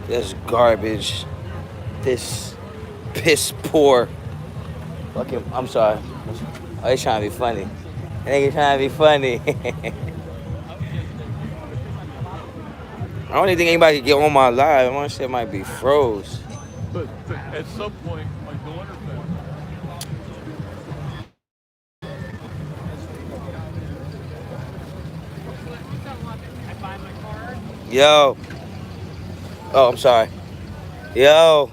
This garbage. This piss poor. Fucking, I'm sorry. Oh, they trying to be funny. They trying to be funny. I don't even think anybody can get on my live. My shit might be froze. But at some point, my daughter found out. Yo. Oh, I'm sorry. Yo.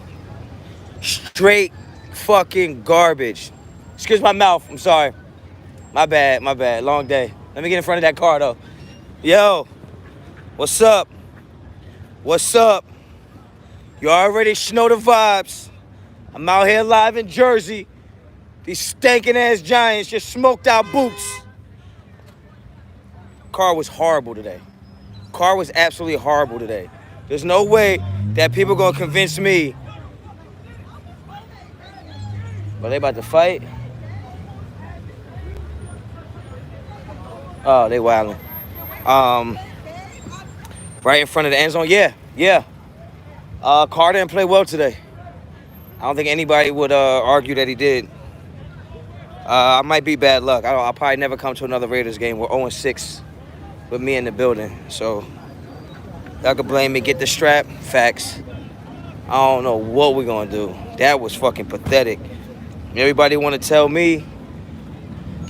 Straight fucking garbage. Excuse my mouth. I'm sorry. My bad. My bad. Long day. Let me get in front of that car, though. Yo. What's up? What's up? You already know the vibes. I'm out here live in Jersey. These stinking ass Giants just smoked out boots. Carr was horrible today. Carr was absolutely horrible today. There's no way that people gonna convince me. Are they about to fight? Oh, they wilding. Right in front of the end zone. Yeah. Carr didn't play well today. I don't think anybody would argue that he did. I might be bad luck. I'll probably never come to another Raiders game. We're 0-6 with me in the building. So y'all can blame me. Get the strap. Facts. I don't know what we're going to do. That was fucking pathetic. Everybody want to tell me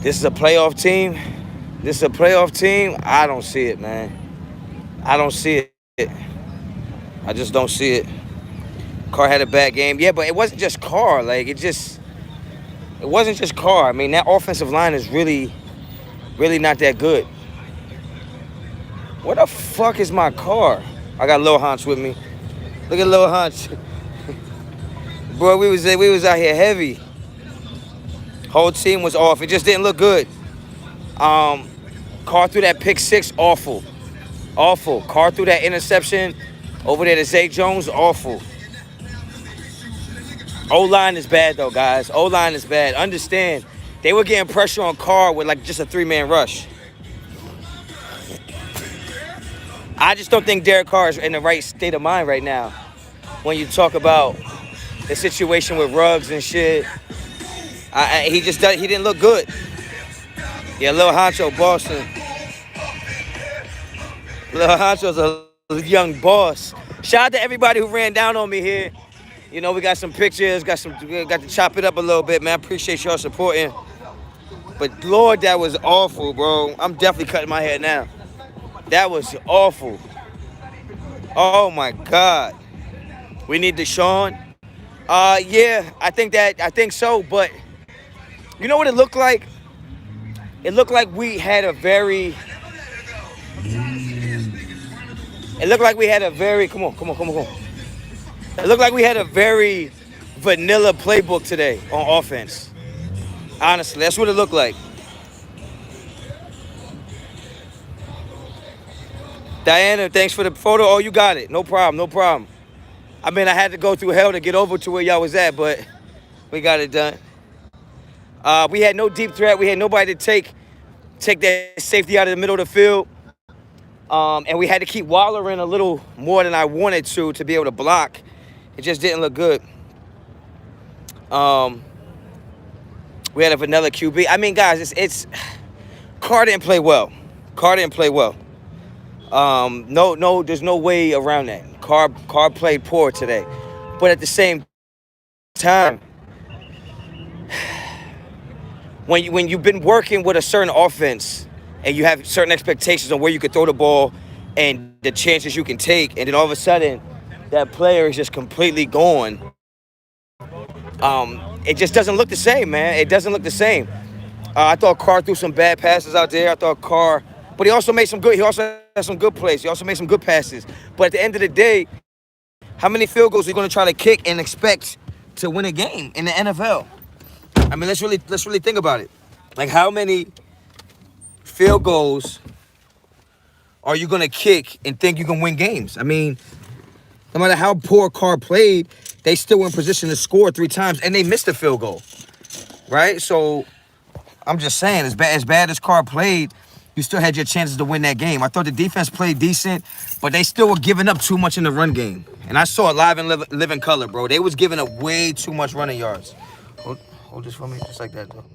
this is a playoff team. This is a playoff team. I don't see it, man. I don't see it. I just don't see it. Carr had a bad game. Yeah, but it wasn't just Carr. Like, it wasn't just Carr. I mean, that offensive line is really, really not that good. Where the fuck is my car? I got Lil Hunch with me. Look at Lil Hunch. Bro, we was out here heavy. Whole team was off. It just didn't look good. Carr threw that pick six, awful. Awful. Carr threw that interception over there to Zay Jones, awful. O-line is bad, though, guys. O-line is bad. Understand, they were getting pressure on Carr with, like, just a three-man rush. I just don't think Derek Carr is in the right state of mind right now. When you talk about the situation with Ruggs and shit, he didn't look good. Yeah, Lil Honcho, Boston. Lil Honcho's a young boss. Shout out to everybody who ran down on me here. You know, we got some pictures, got to chop it up a little bit, man. I appreciate y'all supporting. But Lord, that was awful, bro. I'm definitely cutting my hair now. That was awful. Oh my God. We need Deshaun. Yeah, I think so, but you know what it looked like? It looked like we had a very come on. It looked like we had a very vanilla playbook today on offense. Honestly, that's what it looked like. Diana, thanks for the photo. Oh, you got it. No problem. I mean, I had to go through hell to get over to where y'all was at, but we got it done. We had no deep threat. We had nobody to take that safety out of the middle of the field. And we had to keep Waller in a little more than I wanted to be able to block. It just didn't look good. We had a vanilla QB. I mean, guys, it's Carr didn't play well. No, there's no way around that. Carr played poor today. But at the same time, when you've been working with a certain offense and you have certain expectations on where you could throw the ball and the chances you can take, and then all of a sudden that player is just completely gone, it just doesn't look the same, man. It doesn't look the same. I thought Carr threw some bad passes out there. But he also made some good. He also had some good plays. He also made some good passes. But at the end of the day, how many field goals are you going to try to kick and expect to win a game in the NFL? I mean, let's really think about it. Like, how many field goals are you going to kick and think you can win games? I mean, no matter how poor Carr played, they still were in position to score 3 times, and they missed a field goal, right? So I'm just saying, as bad as Carr played, you still had your chances to win that game. I thought the defense played decent, but they still were giving up too much in the run game. And I saw it live and live in color, bro. They was giving up way too much running yards. Hold this for me, just like that, though.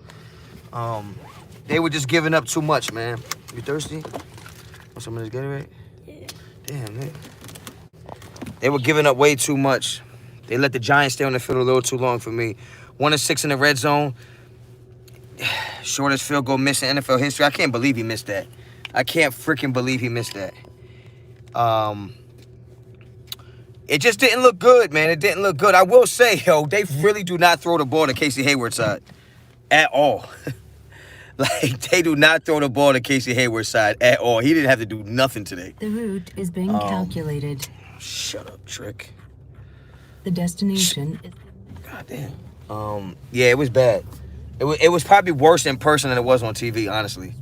They were just giving up too much, man. You thirsty? Want some of this Gatorade? Yeah. Damn, man. They were giving up way too much. They let the Giants stay on the field a little too long for me. 1 of 6 in the red zone. Shortest field goal miss in NFL history. I can't believe he missed that. I can't freaking believe he missed that. It just didn't look good, man. It didn't look good. I will say, yo, they really do not throw the ball to Casey Hayward's side at all. Like, they do not throw the ball to Casey Hayward's side at all. He didn't have to do nothing today. The route is being calculated. Shut up, Trick. The destination is... Goddamn. Yeah, it was bad. It was probably worse in person than it was on TV, honestly.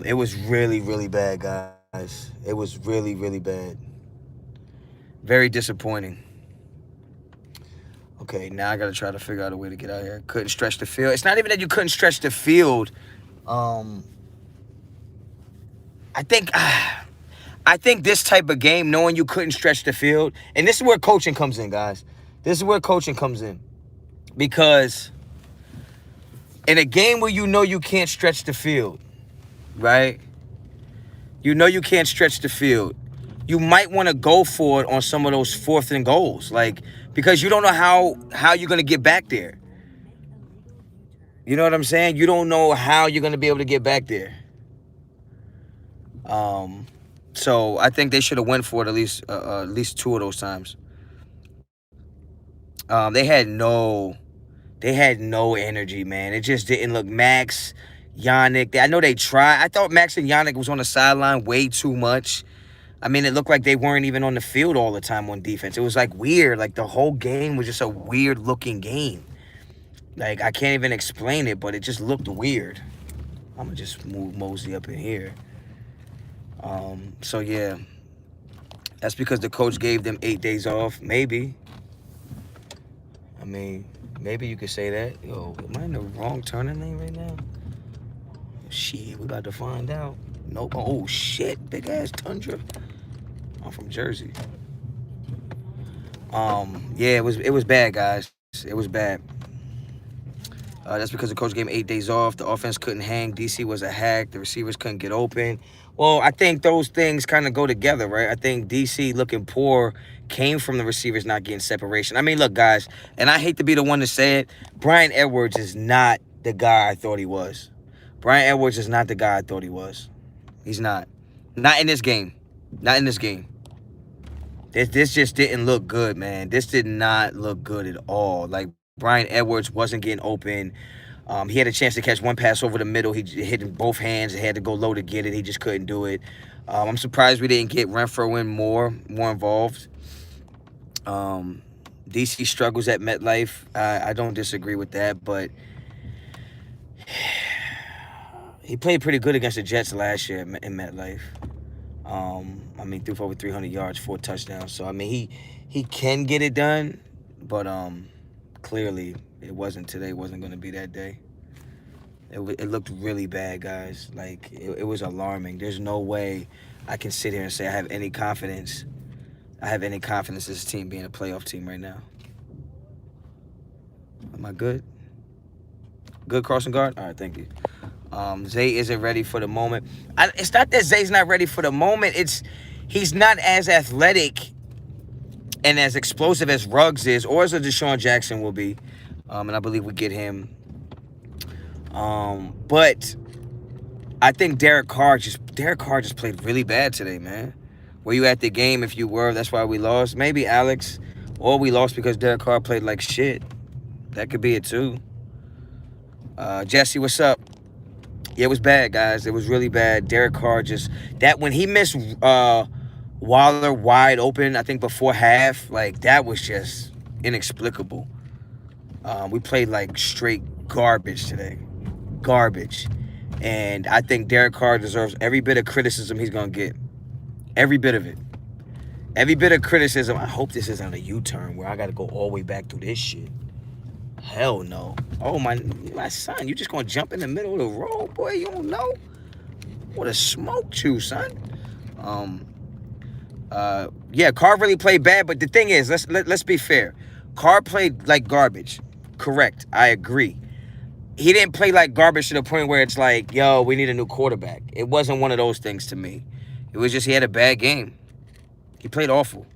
It was really, really bad, guys. It was really, really bad. Very disappointing. Okay, now I got to try to figure out a way to get out of here. Couldn't stretch the field. It's not even that you couldn't stretch the field. I think this type of game, knowing you couldn't stretch the field, and this is where coaching comes in, guys. This is where coaching comes in. Because in a game where you know you can't stretch the field, right? You know you can't stretch the field. You might want to go for it on some of those 4th and goals. Like, because you don't know how you're going to get back there. You know what I'm saying? You don't know how you're going to be able to get back there. So I think they should have went for it at least 2 of those times. They had no energy, man. It just didn't look. Max, Yannick, I know they tried. I thought Max and Yannick was on the sideline way too much. I mean, it looked like they weren't even on the field all the time on defense. It was like weird. Like the whole game was just a weird looking game. Like I can't even explain it, but it just looked weird. I'm gonna just move Mosey up in here. So yeah, that's because the coach gave them 8 days off. Maybe. I mean, maybe you could say that. Yo, am I in the wrong turning lane right now? Shit, we about to find out. Nope. Oh shit, big ass Tundra. I'm from Jersey. Yeah, it was bad, guys. It was bad. That's because the coach gave him 8 days off. The offense couldn't hang. DC was a hack. The receivers couldn't get open. Well, I think those things kind of go together, right? I think DC looking poor came from the receivers not getting separation. I mean, look, guys, and I hate to be the one to say it, Bryan Edwards is not the guy I thought he was. Bryan Edwards is not the guy I thought he was. He's not. Not in this game. Not in this game. This just didn't look good, man. This did not look good at all. Like, Bryan Edwards wasn't getting open. He had a chance to catch one pass over the middle. He hit in both hands. He had to go low to get it. He just couldn't do it. I'm surprised we didn't get Renfro in more involved. DC struggles at MetLife. I don't disagree with that, but he played pretty good against the Jets last year in MetLife. I mean, threw for over 300 yards, 4 touchdowns. So, I mean, he can get it done, but clearly it wasn't today. It wasn't going to be that day. It looked really bad, guys. Like, it was alarming. There's no way I can sit here and say I have any confidence. I have any confidence in this team being a playoff team right now. Am I good? Good crossing guard? All right, thank you. Zay isn't ready for the moment. It's not that Zay's not ready for the moment. He's not as athletic and as explosive as Ruggs is, or as a Deshaun Jackson will be. And I believe we get him. But I think Derek Carr just played really bad today, man. Were you at the game? If you were, that's why we lost. Maybe Alex, or we lost because Derek Carr played like shit. That could be it too. Jesse, what's up? Yeah, it was bad, guys. It was really bad. Derek Carr when he missed Waller wide open, I think before half, like that was just inexplicable. We played like straight garbage today. Garbage. And I think Derek Carr deserves every bit of criticism he's going to get. Every bit of it. Every bit of criticism. I hope this isn't a U-turn where I got to go all the way back through this shit. Hell no. Oh, my son, you just gonna jump in the middle of the road, boy? You don't know? What a smoke you, son. Yeah, Carr really played bad, but the thing is, let's be fair. Carr played like garbage. Correct. I agree. He didn't play like garbage to the point where it's like, yo, we need a new quarterback. It wasn't one of those things to me. It was just he had a bad game. He played awful.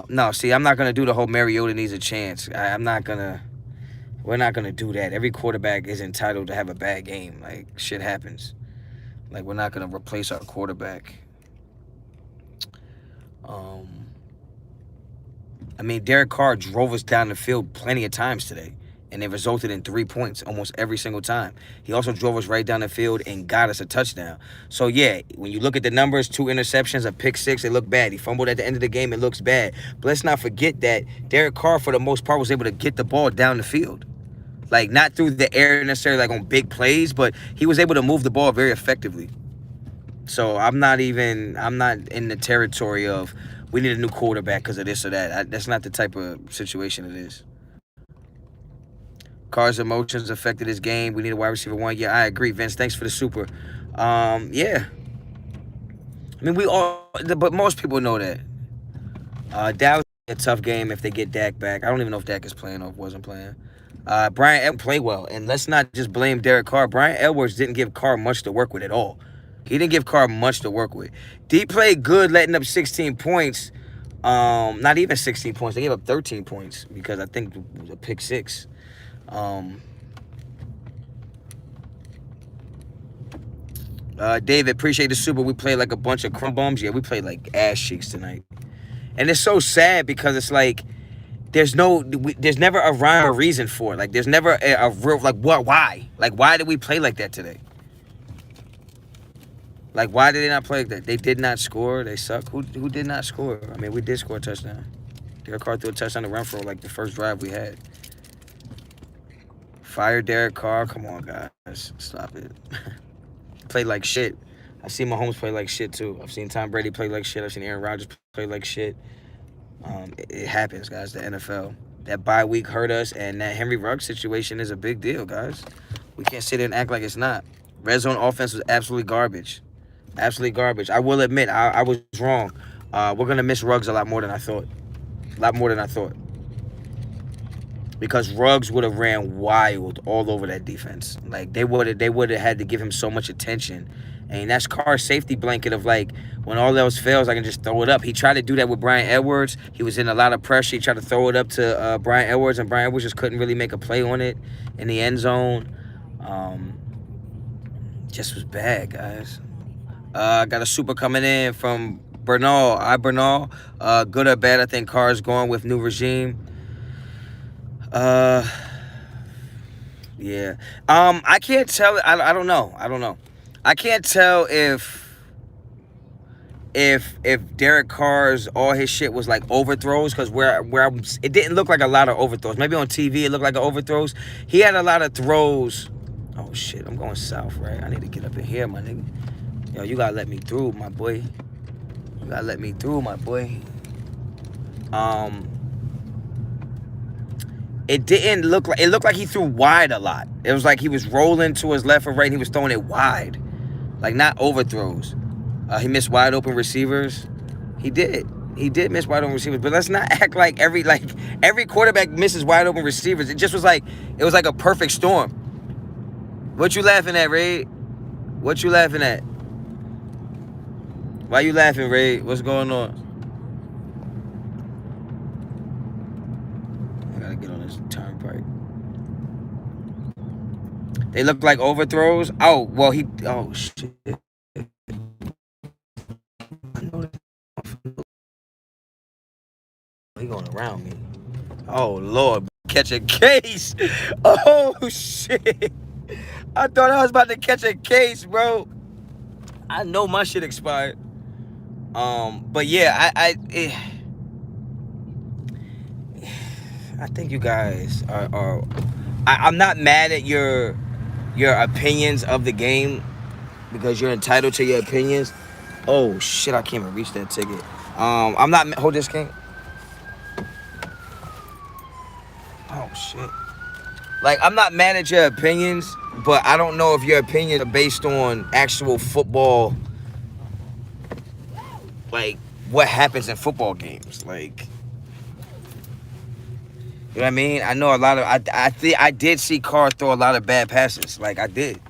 No, see, I'm not going to do the whole Mariota needs a chance. I'm not going to. We're not going to do that. Every quarterback is entitled to have a bad game. Like, shit happens. Like, we're not going to replace our quarterback. I mean, Derek Carr drove us down the field plenty of times today, and it resulted in 3 points almost every single time. He also drove us right down the field and got us a touchdown. So, yeah, when you look at the numbers, 2 interceptions, a pick 6, they look bad. He fumbled at the end of the game, it looks bad. But let's not forget that Derek Carr, for the most part, was able to get the ball down the field. Like, not through the air necessarily, like on big plays, but he was able to move the ball very effectively. So I'm not in the territory of we need a new quarterback because of this or that. That's not the type of situation it is. Carr's emotions affected his game. We need a wide receiver 1. Yeah, I agree, Vince. Thanks for the super. Yeah. I mean, but most people know that. Dallas is a tough game if they get Dak back. I don't even know if Dak is playing or wasn't playing. Brian Edwards played well, and let's not just blame Derek Carr. Brian Edwards didn't give Carr much to work with at all. He didn't give Carr much to work with. D played good, letting up 16 points. Not even 16 points. They gave up 13 points because I think it was a pick 6. David, appreciate the super. We played like a bunch of crumb bums. Yeah, we played like ass cheeks tonight. And it's so sad because it's like there's never a rhyme or reason for it. Like there's never a real, like, what, why? Like, why did we play like that today? Like, why did they not play like that? They did not score. They suck. Who did not score? I mean, we did score a touchdown. Derek Carr threw a touchdown to Raiderinfo like the first drive we had. Fire Derek Carr. Come on, guys. Stop it. Played like shit. I've seen Mahomes play like shit, too. I've seen Tom Brady play like shit. I've seen Aaron Rodgers play like shit. It happens, guys, the NFL. That bye week hurt us, and that Henry Ruggs situation is a big deal, guys. We can't sit there and act like it's not. Red zone offense was absolutely garbage. Absolutely garbage. I will admit, I was wrong. We're going to miss Ruggs a lot more than I thought. Because Ruggs would have ran wild all over that defense. Like, they would have had to give him so much attention. And that's Carr's safety blanket of, like, when all else fails, I can just throw it up. He tried to do that with Brian Edwards. He was in a lot of pressure. He tried to throw it up to Brian Edwards, and Brian Edwards just couldn't really make a play on it in the end zone. Just was bad, guys. Got a super coming in from Bernal. Bernal. Good or bad, I think Carr's going with new regime. Yeah. I can't tell. I don't know. I can't tell if Derek Carr's all his shit was like overthrows, because it didn't look like a lot of overthrows. Maybe on TV it looked like overthrows. He had a lot of throws. Oh shit, I'm going south, right? I need to get up in here, my nigga. Yo, you gotta let me through, my boy. It didn't look like, it looked like he threw wide a lot. It was like he was rolling to his left or right and he was throwing it wide. Like, not overthrows. He missed wide open receivers. He did miss wide open receivers, but let's not act like every quarterback misses wide open receivers. It was like a perfect storm. What you laughing at, Ray? What you laughing at? Why you laughing, Ray? What's going on? I gotta get on this turnpike. They look like overthrows. Oh, well, oh, shit. I know that. He going around me. Oh, Lord. Catch a case. Oh, shit. I thought I was about to catch a case, bro. I know my shit expired. But yeah, I think you guys are I'm not mad at your opinions of the game, because you're entitled to your opinions. Oh shit, I can't even reach that ticket. I'm not, hold this, King. Oh, shit. Like, I'm not mad at your opinions, but I don't know if your opinions are based on actual football, like, what happens in football games. Like, you know what I mean? I know a lot of... I did see Carr throw a lot of bad passes. Like, I did.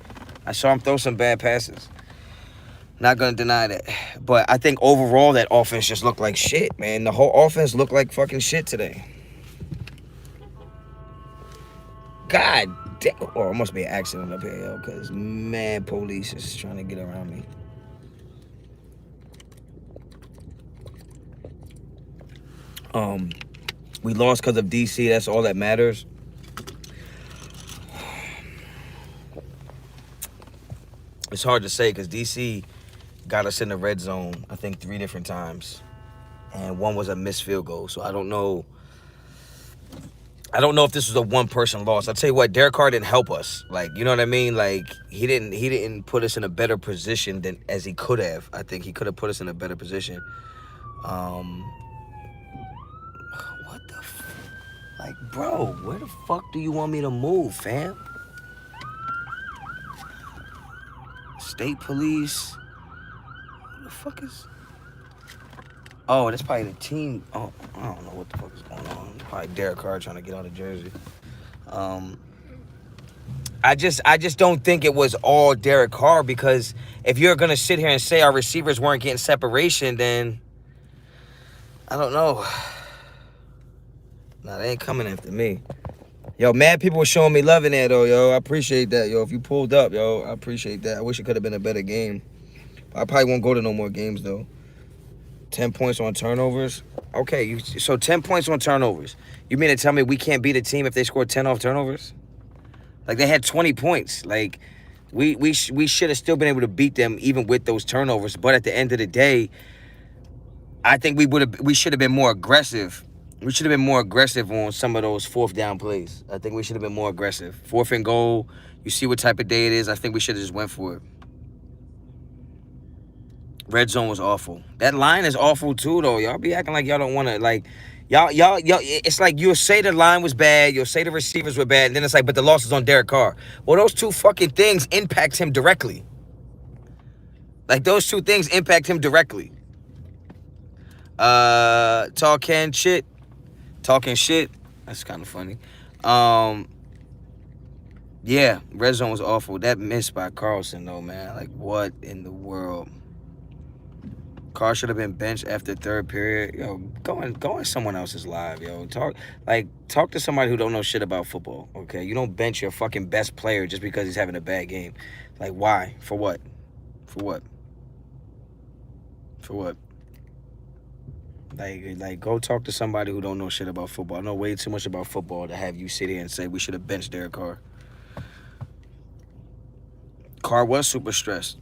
I saw him throw some bad passes. Not going to deny that. But I think overall that offense just looked like shit, man. The whole offense looked like fucking shit today. God damn. Oh, it must be an accident up here, yo, because, man, police is trying to get around me. We lost because of DC. That's all that matters. It's hard to say because DC got us in the red zone, I think, 3 different times. And one was a missed field goal. So I don't know. I don't know if this was a one-person loss. I'll tell you what, Derek Carr didn't help us. Like, you know what I mean? Like, he didn't put us in a better position than as he could have. I think he could have put us in a better position. What the like, bro, where the fuck do you want me to move, fam? State police. What the fuck is... Oh, that's probably the team. Oh, I don't know what the fuck is going on. Probably Derek Carr trying to get out of Jersey. I just don't think it was all Derek Carr, because if you're gonna sit here and say our receivers weren't getting separation, then I don't know. Nah, they ain't coming after me. Yo, mad people were showing me love in there, though, yo. I appreciate that, yo. If you pulled up, yo, I appreciate that. I wish it could have been a better game. I probably won't go to no more games, though. 10 points on turnovers. Okay, so 10 points on turnovers. You mean to tell me we can't beat a team if they score 10 off turnovers? Like, they had 20 points. Like, we should have still been able to beat them even with those turnovers. But at the end of the day, I think we should have been more aggressive. We should have been more aggressive on some of those 4th down plays. I think we should have been more aggressive. 4th and goal. You see what type of day it is. I think we should have just went for it. Red zone was awful. That line is awful too, though. Y'all be acting like y'all don't want to, like, y'all. It's like you'll say the line was bad, you'll say the receivers were bad, and then it's like, but the loss is on Derek Carr. Well, those 2 fucking things impact him directly. Like, those 2 things impact him directly. Talking shit. That's kind of funny. Yeah, red zone was awful. That miss by Carlson, though, man. Like, what in the world? Carr should have been benched after 3rd period. Yo, go in someone else's live, yo. Talk to somebody who don't know shit about football, okay? You don't bench your fucking best player just because he's having a bad game. Like, why? For what? For what? For what? Like, go talk to somebody who don't know shit about football. I know way too much about football to have you sit here and say we should have benched Derek Carr. Carr was super stressed.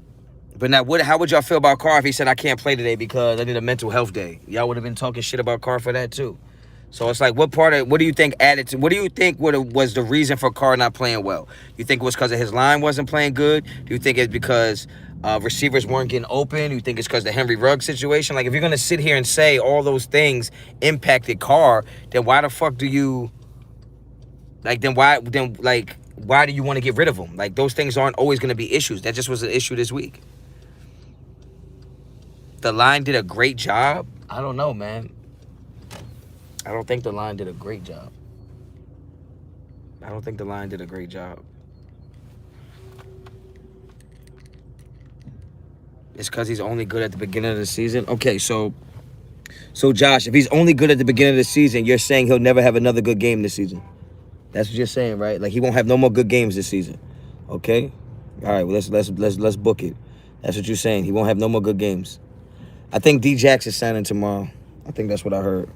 But now, how would y'all feel about Carr if he said, I can't play today because I need a mental health day? Y'all would have been talking shit about Carr for that, too. So it's like, what do you think was the reason for Carr not playing well? You think it was because his line wasn't playing good? Do you think it's because receivers weren't getting open? Do you think it's because the Henry Ruggs situation? Like, if you're going to sit here and say all those things impacted Carr, then why the fuck do you... Like, why do you want to get rid of him? Like, those things aren't always going to be issues. That just was an issue this week. The line did a great job. I don't know, man. I don't think the line did a great job. It's because he's only good at the beginning of the season. Okay, so Josh, if he's only good at the beginning of the season, you're saying he'll never have another good game this season. That's what you're saying, right? Like, he won't have no more good games this season. Okay? All right, well, let's book it. That's what you're saying. He won't have no more good games. I think D-Jax is signing tomorrow. I think that's what I heard.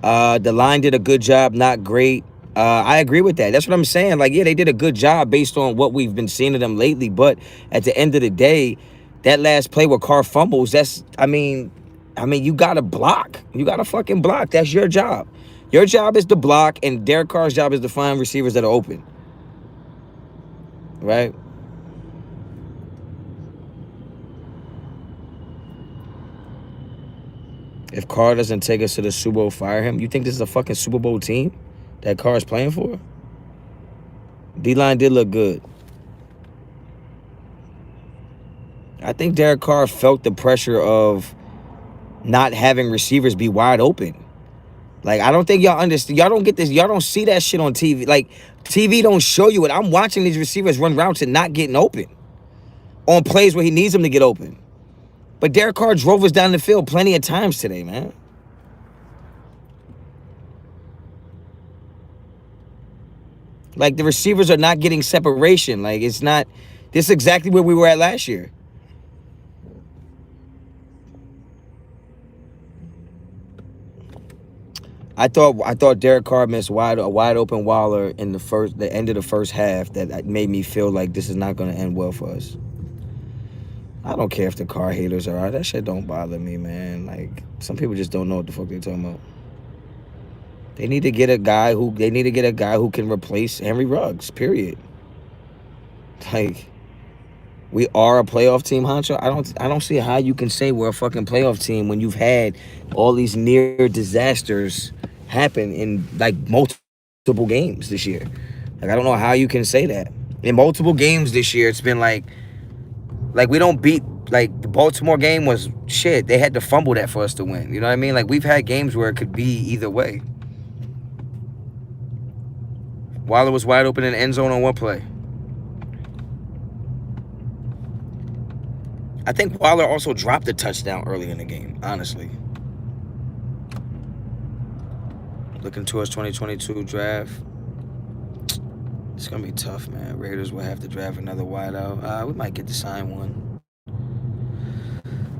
The line did a good job, not great. I agree with that. That's what I'm saying. Like, yeah, they did a good job based on what we've been seeing of them lately. But at the end of the day, that last play where Carr fumbles, I mean, you got to block. You got to fucking block. That's your job. Your job is to block, and Derek Carr's job is to find receivers that are open. Right? If Carr doesn't take us to the Super Bowl, fire him. You think this is a fucking Super Bowl team that Carr is playing for? D-line did look good. I think Derek Carr felt the pressure of not having receivers be wide open. Like, I don't think y'all understand. Y'all don't get this. Y'all don't see that shit on TV. Like, TV don't show you it. I'm watching these receivers run routes and not getting open on plays where he needs them to get open. But Derek Carr drove us down the field plenty of times today, man. Like, the receivers are not getting separation. Like, it's not. This is exactly where we were at last year. I thought Derek Carr missed a wide open Waller in the end of the first half that made me feel like this is not going to end well for us. I don't care if the Carr haters are out. That shit don't bother me, man. Like, some people just don't know what the fuck they're talking about. They need to get a guy who can replace Henry Ruggs. Period. Like, we are a playoff team, Honcho. I don't see how you can say we're a fucking playoff team when you've had all these near disasters happen in like multiple games this year. Like, I don't know how you can say that. In multiple games this year, it's been like we don't beat, like, the Baltimore game was shit. They had to fumble that for us to win. You know what I mean? Like, we've had games where it could be either way. Waller was wide open in the end zone on one play. I think Waller also dropped a touchdown early in the game, honestly. Looking towards 2022 draft. It's going to be tough, man. Raiders will have to draft another wideout. We might get to sign one.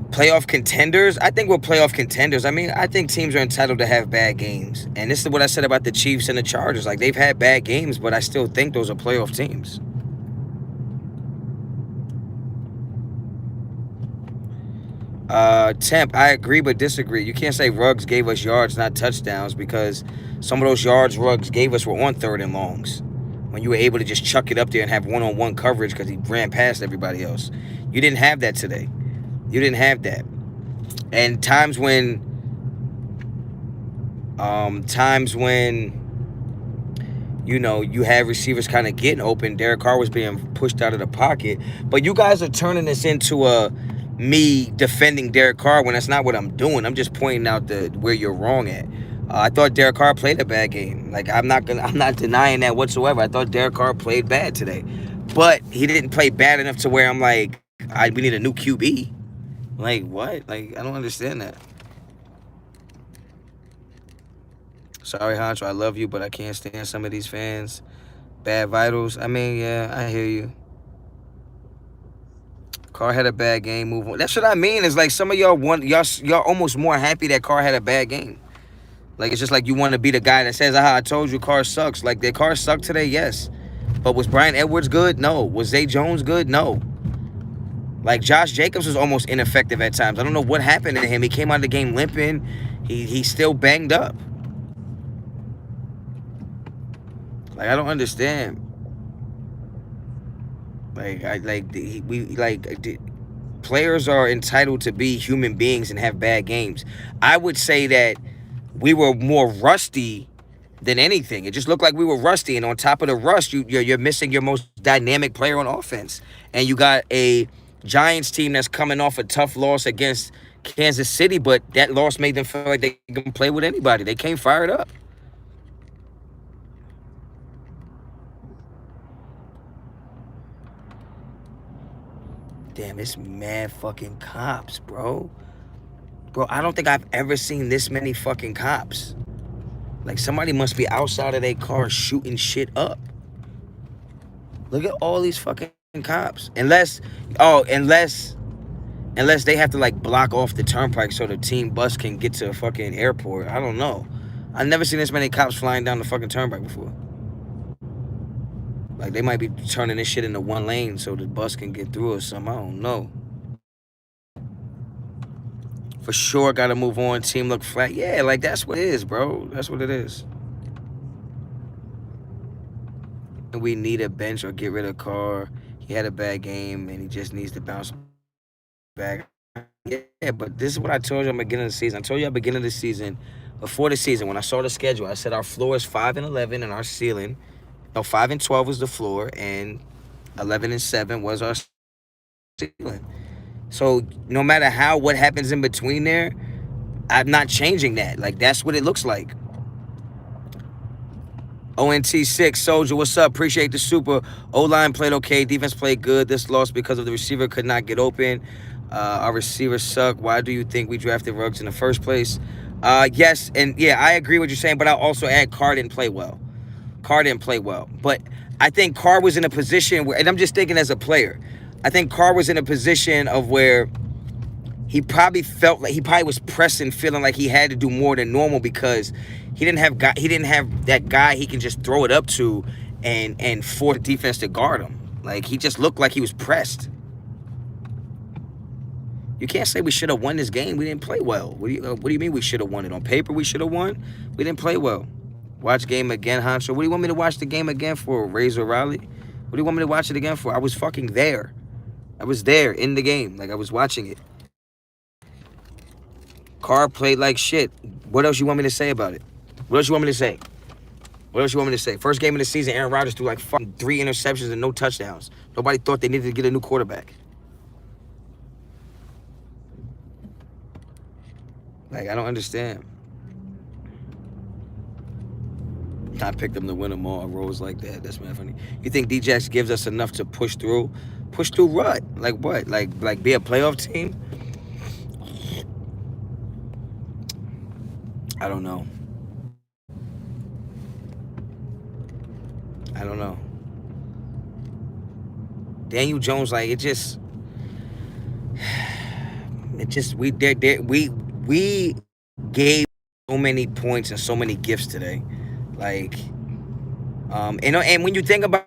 Playoff contenders? I think we're playoff contenders. I mean, I think teams are entitled to have bad games. And this is what I said about the Chiefs and the Chargers. Like, they've had bad games, but I still think those are playoff teams. Temp, I agree but disagree. You can't say Ruggs gave us yards, not touchdowns, because some of those yards Ruggs gave us were on 3rd and longs. When you were able to just chuck it up there and have one-on-one coverage because he ran past everybody else. You didn't have that today. You didn't have that. And times when you know, you have receivers kind of getting open, Derek Carr was being pushed out of the pocket. But you guys are turning this into me defending Derek Carr when that's not what I'm doing. I'm just pointing out where you're wrong at. I thought Derek Carr played a bad game. Like, I'm not denying that whatsoever. I thought Derek Carr played bad today. But he didn't play bad enough to where I'm like, we need a new QB. Like, what? Like, I don't understand that. Sorry, Honcho, I love you, but I can't stand some of these fans. Bad vitals. I mean, yeah, I hear you. Carr had a bad game. Move on. That's what I mean. It's like some of y'all y'all almost more happy that Carr had a bad game. Like, it's just like you want to be the guy that says, I told you Carr sucks. Like, did Carr suck today? Yes. But was Brian Edwards good? No. Was Zay Jones good? No. Like, Josh Jacobs was almost ineffective at times. I don't know what happened to him. He came out of the game limping. He's still banged up. Like, I don't understand. Players are entitled to be human beings and have bad games. I would say that we were more rusty than anything. It just looked like we were rusty, and on top of the rust, you're missing your most dynamic player on offense. And you got a Giants team that's coming off a tough loss against Kansas City, but that loss made them feel like they can play with anybody. They came fired up. Damn, it's mad fucking cops, bro. Bro, I don't think I've ever seen this many fucking cops. Like, somebody must be outside of their car shooting shit up. Look at all these fucking cops. Unless they have to, like, block off the turnpike so the team bus can get to a fucking airport. I don't know. I've never seen this many cops flying down the fucking turnpike before. Like, they might be turning this shit into one lane so the bus can get through or something. I don't know. For sure, got to move on. Team look flat. Yeah, like, that's what it is, bro. That's what it is. We need a bench or get rid of Carr. He had a bad game, and he just needs to bounce back. Yeah, but this is what I told you at the beginning of the season. I told you at the beginning of the season, before the season, when I saw the schedule, I said our floor is 5-11 and our ceiling. No, 5-12 was the floor, and 11-7 was our ceiling. So no matter what happens in between there, I'm not changing that. Like that's what it looks like. ONT6 Soldier, what's up? Appreciate the super. O-line played okay. Defense played good. This loss because of the receiver could not get open. Our receivers suck. Why do you think we drafted Ruggs in the first place? Yes, and yeah, I agree with what you're saying, but I'll also add Carr didn't play well. Carr didn't play well. But I think Carr was in a position where, and I'm just thinking as a player, I think Carr was in a position of where he probably felt like he probably was pressing, feeling like he had to do more than normal because he didn't have that guy he can just throw it up to and force the defense to guard him. Like he just looked like he was pressed. You can't say we should have won this game. We didn't play well. What do you mean we should have won it? On paper we should have won. We didn't play well. Watch game again, Hancho. What do you want me to watch the game again for, Razor Riley? What do you want me to watch it again for? I was fucking there. I was there in the game. Like I was watching it. Carr played like shit. What else you want me to say about it? What else you want me to say? What else you want me to say? First game of the season, Aaron Rodgers threw like fucking 3 interceptions and no touchdowns. Nobody thought they needed to get a new quarterback. Like, I don't understand. I picked them to win them all. Rolls like that. That's man funny. You think D-Jax gives us enough to push through? Push through what? Like what? Like be a playoff team? I don't know. I don't know. Daniel Jones, like we gave so many points and so many gifts today. Like, and when you think about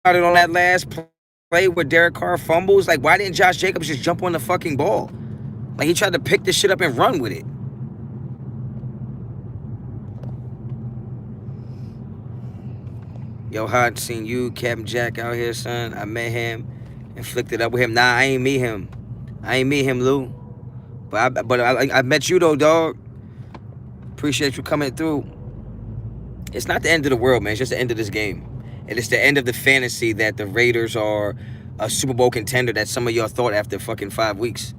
it on that last play where Derek Carr fumbles, like why didn't Josh Jacobs just jump on the fucking ball? Like he tried to pick this shit up and run with it. Yo, hot seen you, Captain Jack out here, son. I met him and flicked it up with him. Nah, I ain't meet him. Lou. But I met you though, dog. Appreciate you coming through. It's not the end of the world, man. It's just the end of this game. And it's the end of the fantasy that the Raiders are a Super Bowl contender that some of y'all thought after fucking 5 weeks.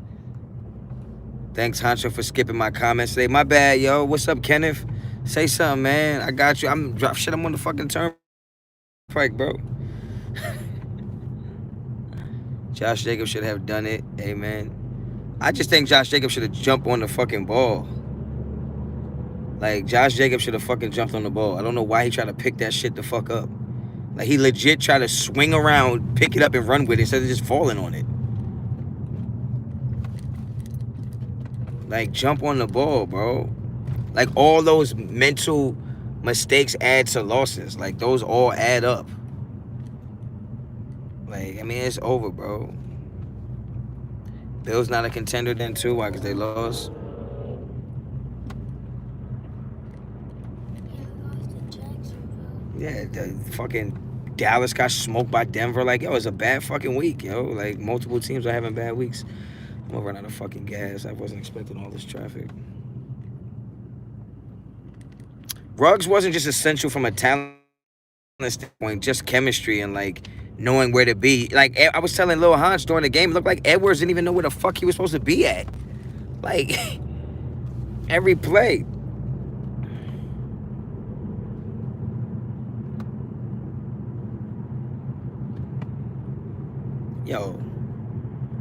Thanks, Hancho, for skipping my comments today. My bad, yo. What's up, Kenneth? Say something, man. I got you. I'm on the fucking turnpike, bro. Josh Jacobs should have done it. Amen. I just think Josh Jacobs should have jumped on the fucking ball. Like, Josh Jacobs should have fucking jumped on the ball. I don't know why he tried to pick that shit the fuck up. Like, he legit tried to swing around, pick it up, and run with it instead of just falling on it. Like, jump on the ball, bro. Like, all those mental mistakes add to losses. Like, those all add up. Like, I mean, it's over, bro. Bills not a contender then, too. Why? Because they lost. Yeah, the fucking Dallas got smoked by Denver. Like, yo, it's a bad fucking week, yo. Like, multiple teams are having bad weeks. I'm gonna run out of fucking gas. I wasn't expecting all this traffic. Ruggs wasn't just essential from a talent standpoint, just chemistry and, like, knowing where to be. Like, I was telling Lil Hans during the game, it looked like Edwards didn't even know where the fuck he was supposed to be at. Like, every play.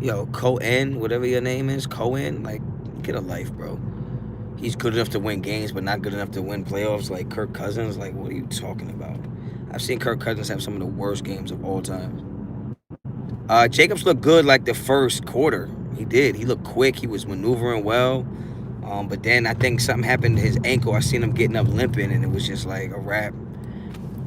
Yo, Cohen, whatever your name is, Cohen, like, get a life, bro. He's good enough to win games, but not good enough to win playoffs like Kirk Cousins. Like, what are you talking about? I've seen Kirk Cousins have some of the worst games of all time. Jacobs looked good like the first quarter. He did. He looked quick. He was maneuvering well. But then I think something happened to his ankle. I seen him getting up limping, and it was just like a wrap.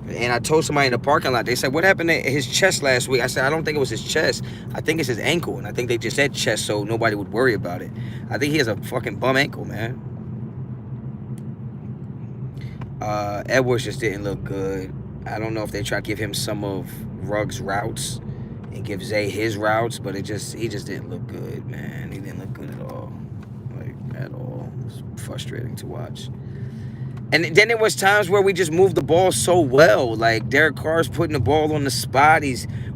And I told somebody in the parking lot, they said, what happened to his chest last week? I said, I don't think it was his chest. I think it's his ankle. And I think they just said chest so nobody would worry about it. I think he has a fucking bum ankle, man. Edwards just didn't look good. I don't know if they try to give him some of Ruggs' routes and give Zay his routes, but he just didn't look good, man. He didn't look good frustrating to watch. And then there was times where we just moved the ball so well. Like Derek Carr's putting the ball on the spot.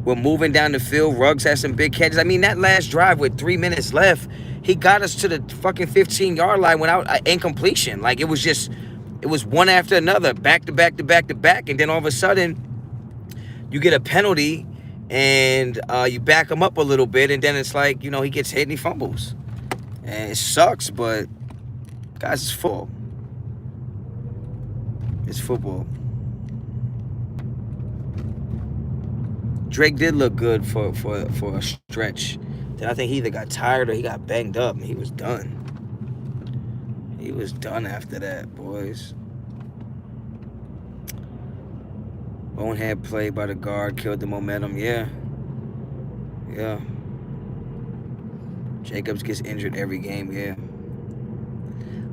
We're moving down the field. Ruggs has some big catches. I mean, that last drive with 3 minutes left, he got us to the fucking 15-yard line without incompletion. Like it was one after another, back to back to back to back, and then all of a sudden, you get a penalty, and you back him up a little bit, and then it's like, you know, he gets hit and he fumbles, and it sucks. But guys, it's full. It's football. Drake did look good for a stretch. Then I think he either got tired or he got banged up and he was done. He was done after that, boys. Bonehead play by the guard killed the momentum. Yeah. Jacobs gets injured every game. Yeah.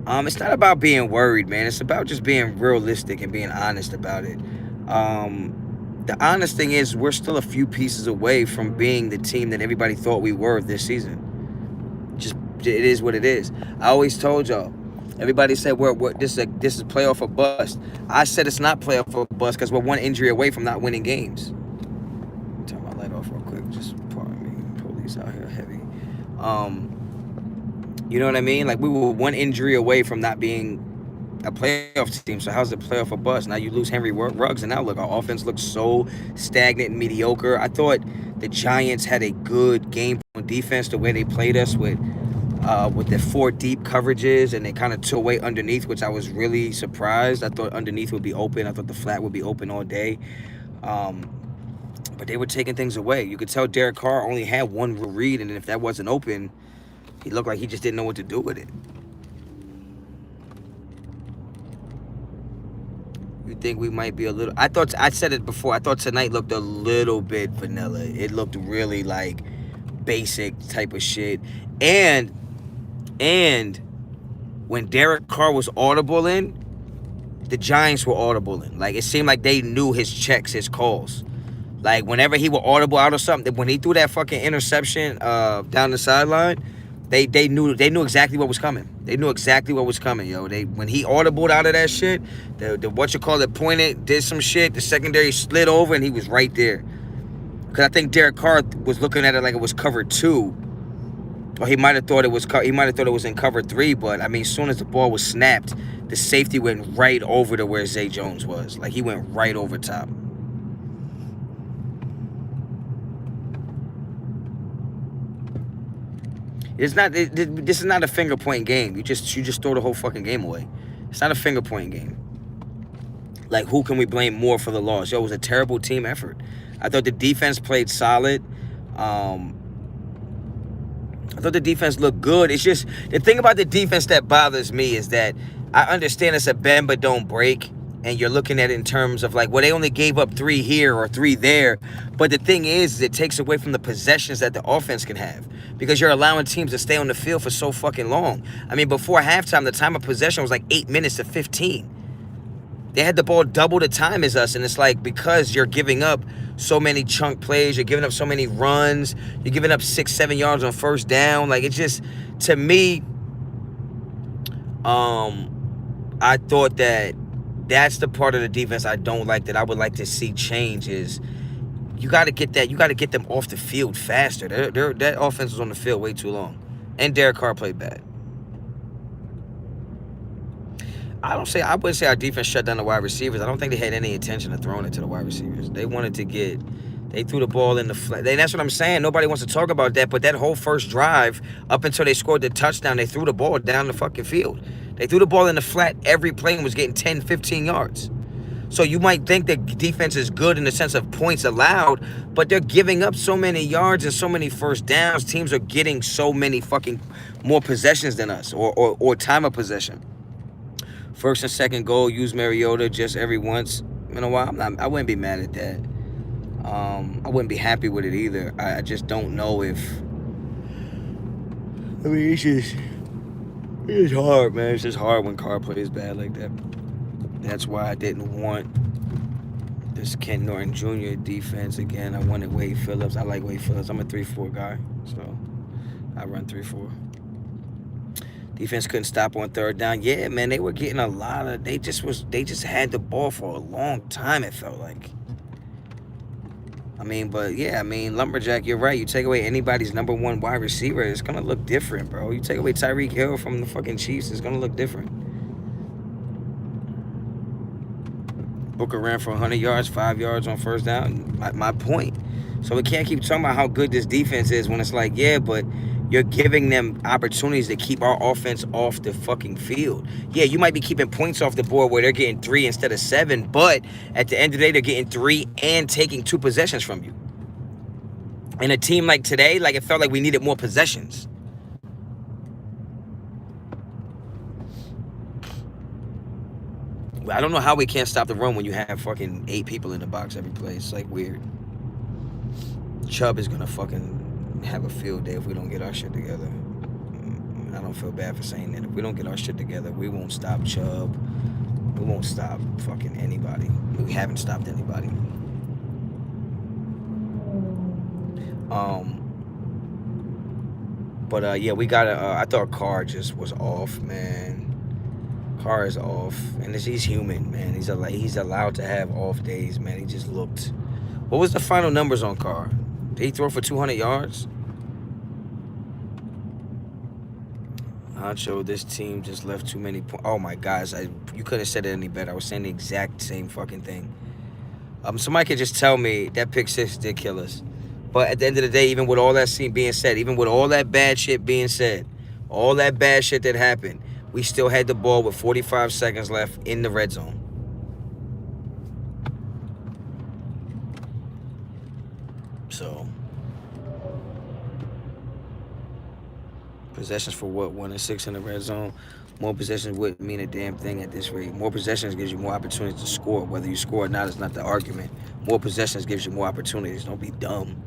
It's not about being worried, man. It's about just being realistic and being honest about it. The honest thing is we're still a few pieces away from being the team that everybody thought we were this season. Just, it is what it is. I always told y'all. Everybody said this is playoff or bust. I said it's not playoff or bust because we're one injury away from not winning games. Turn my light off real quick. Just pardon me. Police out here heavy. You know what I mean? Like, we were one injury away from not being a playoff team. So how's the playoff a bust? Now you lose Henry Ruggs, and now look, our offense looks so stagnant and mediocre. I thought the Giants had a good game on defense, the way they played us with their 4 deep coverages, and they kind of took away underneath, which I was really surprised. I thought underneath would be open. I thought the flat would be open all day. But they were taking things away. You could tell Derek Carr only had one read, and if that wasn't open, he looked like he just didn't know what to do with it. You think we might be a little... I said it before. I thought tonight looked a little bit vanilla. It looked really like basic type of shit. And when Derek Carr was audible in, the Giants were audible in. Like, it seemed like they knew his checks, his calls. Like, whenever he were audible out or something, when he threw that fucking interception down the sideline, they knew exactly what was coming. They knew exactly what was coming, yo. When he audibled out of that shit, the pointed, did some shit, the secondary slid over, and he was right there. Because I think Derek Carr was looking at it like it was cover 2. Or he might have thought it was in cover 3, but I mean, as soon as the ball was snapped, the safety went right over to where Zay Jones was. Like, he went right over top. This is not a finger point game. You just throw the whole fucking game away. It's not a finger point game. Like, who can we blame more for the loss? Yo, it was a terrible team effort. I thought the defense played solid. I thought the defense looked good. It's just, the thing about the defense that bothers me is that I understand it's a bend but don't break, and you're looking at it in terms of like, well, they only gave up 3 here or 3 there. But the thing is it takes away from the possessions that the offense can have, because you're allowing teams to stay on the field for so fucking long. I mean, before halftime, the time of possession was like 8 minutes to 15. They had the ball double the time as us, and it's like, because you're giving up so many chunk plays, you're giving up so many runs, you're giving up 6-7 yards on first down. Like, it just, to me, I thought that's the part of the defense I don't like, that I would like to see change. Is you got to get them off the field faster. That offense was on the field way too long, and Derek Carr played bad. I wouldn't say our defense shut down the wide receivers. I don't think they had any intention of throwing it to the wide receivers. They threw the ball in the flat. And that's what I'm saying. Nobody wants to talk about that, but that whole first drive, up until they scored the touchdown, they threw the ball down the fucking field. They threw the ball in the flat every play and was getting 10, 15 yards. So you might think the defense is good in the sense of points allowed, but they're giving up so many yards and so many first downs. Teams are getting so many fucking more possessions than us, or time of possession. First and second goal, use Mariota just every once in a while. I wouldn't be mad at that. I wouldn't be happy with it either. I just don't know if... I mean, it's hard, man. It's just hard when Carr plays bad like that. That's why I didn't want this Kent Norton Jr. defense again. I wanted Wade Phillips. I like Wade Phillips. I'm a 3-4 guy, so I run 3-4. Defense couldn't stop on third down. Yeah, man, they were getting a lot of. They just had the ball for a long time. It felt like. I mean, but yeah, I mean, Lumberjack, you're right. You take away anybody's number one wide receiver, it's gonna look different, bro. You take away Tyreek Hill from the fucking Chiefs, it's gonna look different. Booker ran for 100 yards, 5 yards on first down. My point. So we can't keep talking about how good this defense is when it's like, yeah, but you're giving them opportunities to keep our offense off the fucking field. Yeah, you might be keeping points off the board where they're getting 3 instead of 7, but at the end of the day, they're getting 3 and taking 2 possessions from you. In a team like today, like it felt like we needed more possessions. I don't know how we can't stop the run when you have fucking 8 people in the box every play. It's like weird. Chubb is gonna fucking have a field day if we don't get our shit together. I don't feel bad for saying that. If we don't get our shit together, we won't stop Chubb. We won't stop fucking anybody. We haven't stopped anybody. But yeah, we gotta. I thought Carr just was off, man. Carr is off, and he's human, man. He's allowed to have off days, man. He just looked. What was the final numbers on Carr? Did he throw for 200 yards? Honcho, this team just left too many points. Oh my gosh, you couldn't have said it any better. I was saying the exact same fucking thing. Somebody could just tell me that pick 6 did kill us. But at the end of the day, even with all that being said, even with all that bad shit being said, all that bad shit that happened, we still had the ball with 45 seconds left in the red zone. So, possessions for what? 1 and 6 in the red zone. More possessions wouldn't mean a damn thing at this rate. More possessions gives you more opportunities to score. Whether you score or not is not the argument. More possessions gives you more opportunities. Don't be dumb.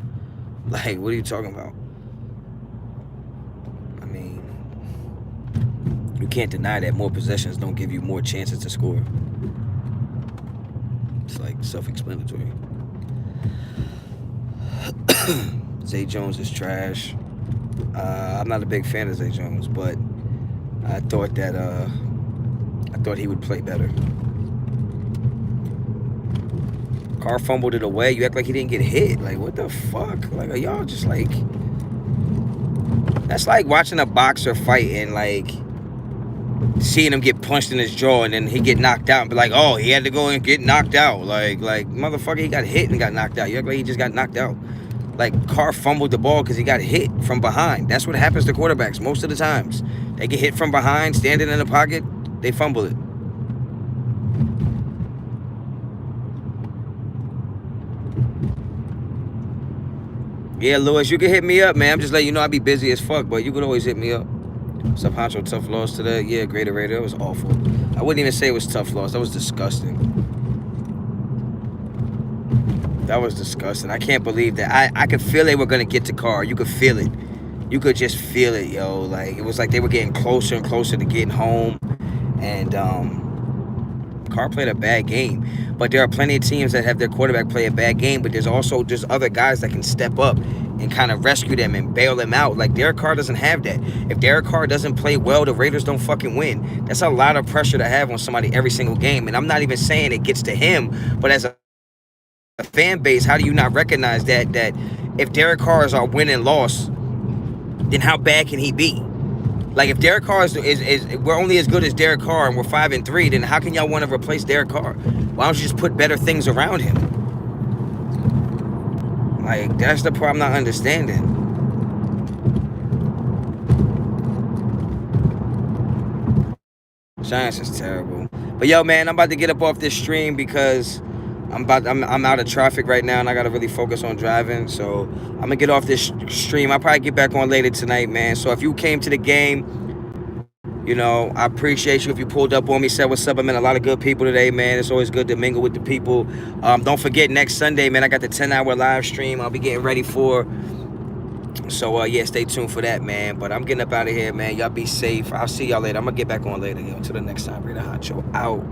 Like, what are you talking about? I mean, you can't deny that more possessions don't give you more chances to score. It's like self-explanatory. Zay Jones is trash. I'm not a big fan of Zay Jones, but I thought he would play better. Carr fumbled it away. You act like he didn't get hit. Like, what the fuck? Like, are y'all just like... That's like watching a boxer fight and, like, seeing him get punched in his jaw and then he get knocked out and be like, oh, he had to go and get knocked out. Like motherfucker, he got hit and got knocked out. You act like he just got knocked out. Like, Carr fumbled the ball because he got hit from behind. That's what happens to quarterbacks most of the times. They get hit from behind, standing in the pocket, they fumble it. Yeah, Lewis, you can hit me up, man. I'm just letting you know I be busy as fuck, but you could always hit me up. What's up, Honcho? Tough loss today? Yeah, Greater Raider. It was awful. I wouldn't even say it was tough loss. That was disgusting. That was disgusting. I can't believe that. I could feel they were going to get to Carr. You could feel it. You could just feel it, yo. Like, it was like they were getting closer and closer to getting home. And Carr played a bad game. But there are plenty of teams that have their quarterback play a bad game, but there's also just other guys that can step up and kind of rescue them and bail them out. Like, Derek Carr doesn't have that. If Derek Carr doesn't play well, the Raiders don't fucking win. That's a lot of pressure to have on somebody every single game. And I'm not even saying it gets to him, but as a fan base, how do you not recognize that if Derek Carr is our win and loss, then how bad can he be? Like, if Derek Carr is we're only as good as Derek Carr and we're 5-3, then how can y'all want to replace Derek Carr? Why don't you just put better things around him? Like, that's the part I'm not understanding. Giants is terrible. But yo, man, I'm about to get up off this stream because I'm out of traffic right now and I gotta really focus on driving. So I'm gonna get off this stream. I'll probably get back on later tonight, man. So if you came to the game, you know, I appreciate you if you pulled up on me, said what's up. I met a lot of good people today, man. It's always good to mingle with the people. Don't forget, next Sunday, man, I got the 10-hour live stream I'll be getting ready for. So, yeah, stay tuned for that, man. But I'm getting up out of here, man. Y'all be safe. I'll see y'all later. I'm going to get back on later, yo. Until the next time, Raider Honcho out.